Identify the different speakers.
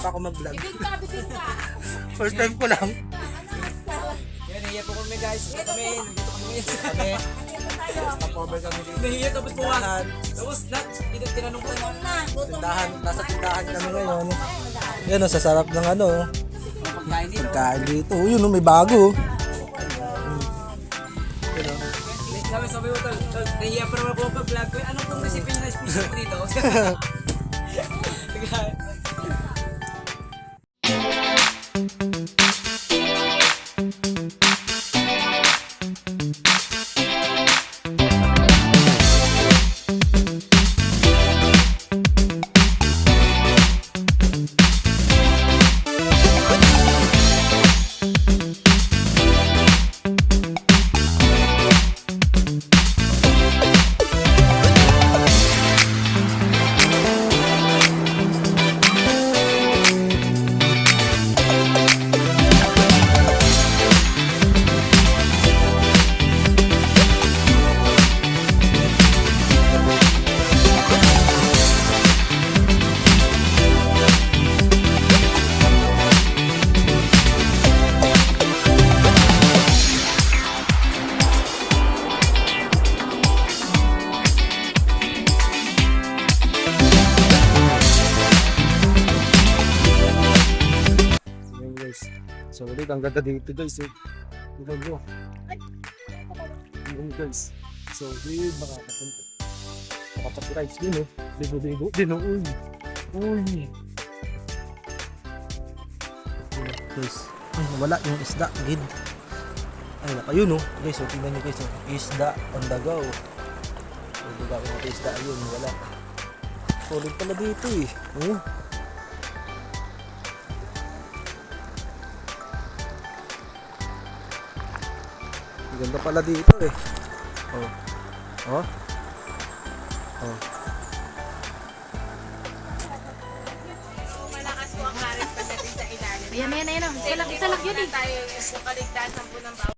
Speaker 1: pa ako mag-vlog.
Speaker 2: Bitin ka.
Speaker 1: First time ko lang.
Speaker 3: Yan, nahiya po kami guys. Dito kami ngayon.
Speaker 1: Stop-over kami dito.
Speaker 3: Nahiya tapos puwahan. Tapos tinanong ko naman.
Speaker 1: Tindahan, nasa tindahan kami ngayon. Yan o, sasarap ng ano.
Speaker 3: Pagkain dito.
Speaker 1: Pagkain dito. Yun o, may bago.
Speaker 3: Sabi ko, tol, nahiya pa naman ako mag-vlog ko. Anong itong recipe na special ko dito?
Speaker 1: So ulit, ang ganda dito guys. Tignan nyo. Yun guys. So ulit, makakapunta. Makapag-rides din oh. Ligo-ligo din oh. Uy. Uy. Guys. Ay, nawala yung isda. Gid. Ay, ayun oh. Guys, so tignan nyo guys. Isda on the go. So diba kung ito isda. Ayun, wala. Solid pala dito eh. Oh. Ganda pala dito eh. Oh. Oh. Oh.
Speaker 2: Malakas po ang karit pagdating sa ilalim. Ayan. Salak yun eh. Tayo sa kaligtasan po ng bawat.